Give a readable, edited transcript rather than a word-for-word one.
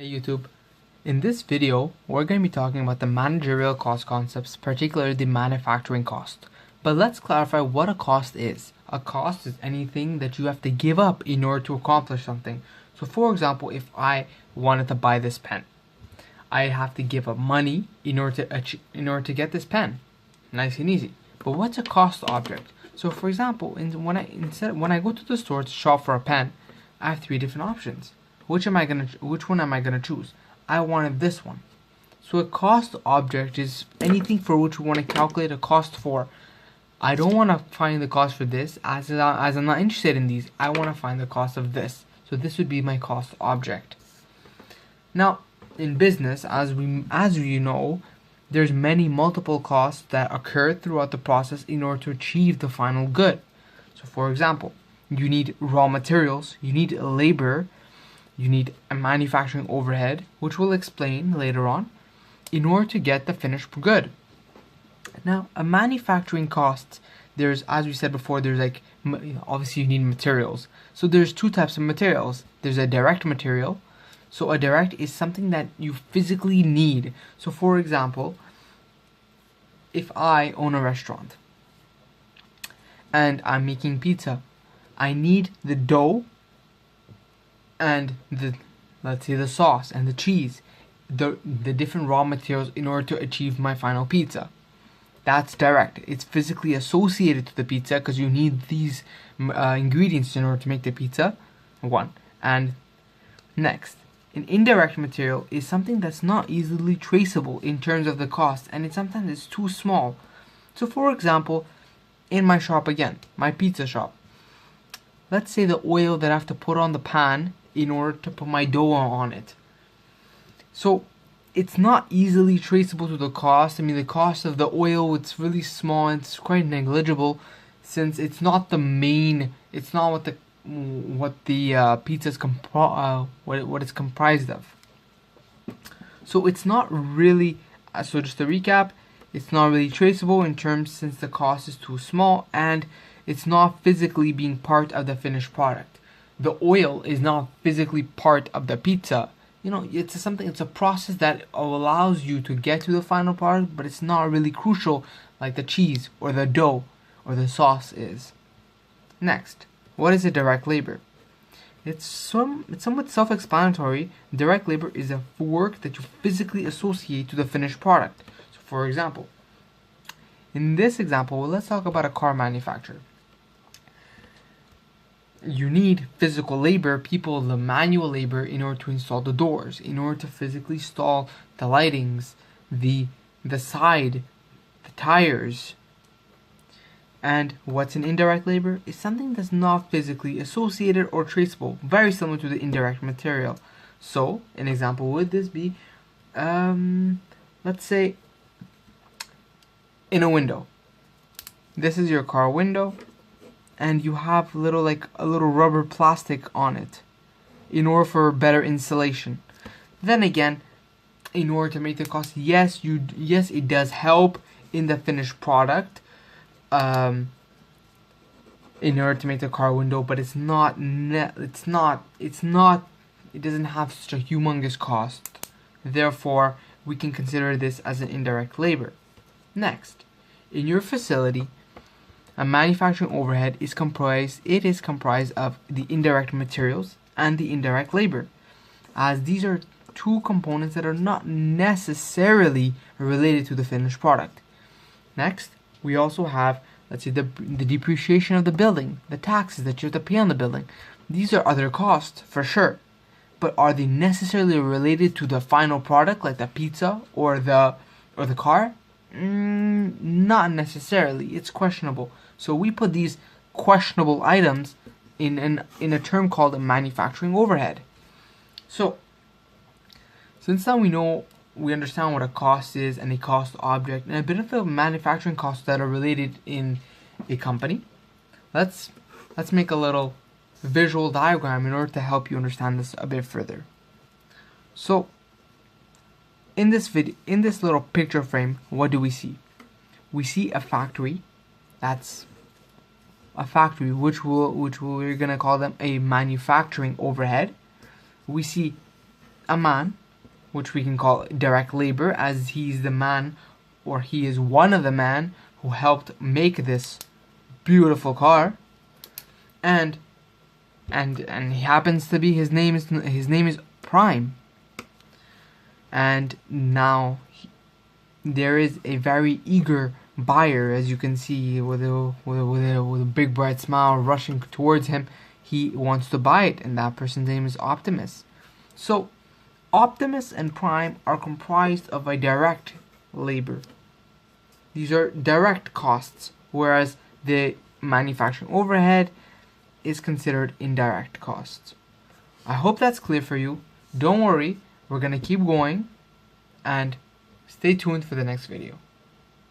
Hey YouTube, in this video we're going to be talking about the managerial cost concepts, particularly the manufacturing cost. But let's clarify what a cost is. A cost is anything that you have to give up in order to accomplish something. So for example, if I wanted to buy this pen, I have to give up money in order to get this pen. Nice and easy. But what's a cost object? So for example, when I go to the store to shop for a pen, I have three different options. Which one am I gonna choose? I wanted this one. So a cost object is anything for which we want to calculate a cost for. I don't want to find the cost for this as I'm not interested in these. I want to find the cost of this. So this would be my cost object. Now, in business, as you know, there's many multiple costs that occur throughout the process in order to achieve the final good. So for example, you need raw materials, you need labor, you need a manufacturing overhead, which we'll explain later on, in order to get the finished good. Now, a manufacturing cost, there's, as we said before, there's like, obviously you need materials. So there's two types of materials. There's a direct material. So a direct is something that you physically need. So for example, if I own a restaurant and I'm making pizza, I need the dough and let's say the sauce and the cheese, the different raw materials in order to achieve my final pizza. That's direct. It's physically associated to the pizza because you need these ingredients in order to make the pizza. One. And next, an indirect material is something that's not easily traceable in terms of the cost, and sometimes it's too small. So for example, in my shop again, my pizza shop, let's say the oil that I have to put on the pan in order to put my dough on it. So it's not easily traceable to the cost. I mean, the cost of the oil, it's really small, it's quite negligible since it's not the main, it's not what the pizza is what it's comprised of. So it's not really, so just to recap, it's not really traceable in terms since the cost is too small and it's not physically being part of the finished product. The oil is not physically part of the pizza. You know, it's a process that allows you to get to the final product, but it's not really crucial like the cheese or the dough or the sauce is. Next, what is a direct labor? It's somewhat self-explanatory. Direct labor is a work that you physically associate to the finished product. So for example, in this example, let's talk about a car manufacturer. You need physical labor, the manual labor, in order to install the doors, in order to physically install the lightings, the side, the tires. And what's an indirect labor? Is something that's not physically associated or traceable, very similar to the indirect material. So, an example would this be, let's say, in a window. This is your car window, and you have a little rubber plastic on it in order for better insulation. Then again, in order to make the cost, yes, it does help in the finished product in order to make the car window, but it doesn't have such a humongous cost. Therefore, we can consider this as an indirect labor. Next, in your facility, a manufacturing overhead is comprised of the indirect materials and the indirect labor, as these are two components that are not necessarily related to the finished product. Next, we also have, let's say, the depreciation of the building, the taxes that you have to pay on the building. These are other costs for sure, but are they necessarily related to the final product, like the pizza or the car? Not necessarily. It's questionable. So we put these questionable items in a term called a manufacturing overhead. So since now we understand what a cost is and a cost object and a bit of the manufacturing costs that are related in a company, let's make a little visual diagram in order to help you understand this a bit further. So in this little picture frame, what do we see? We see a factory. That's a factory, which we're gonna call them a manufacturing overhead. We see a man, which we can call direct labor, as he's the man, or he is one of the men who helped make this beautiful car, and he happens to be, his name is Prime. And now there is a very eager buyer, as you can see, with a big bright smile rushing towards him. He wants to buy it, and that person's name is Optimus. So Optimus and Prime are comprised of a direct labor. These are direct costs, whereas the manufacturing overhead is considered indirect costs. I hope that's clear for you. Don't worry, we're gonna keep going, and stay tuned for the next video.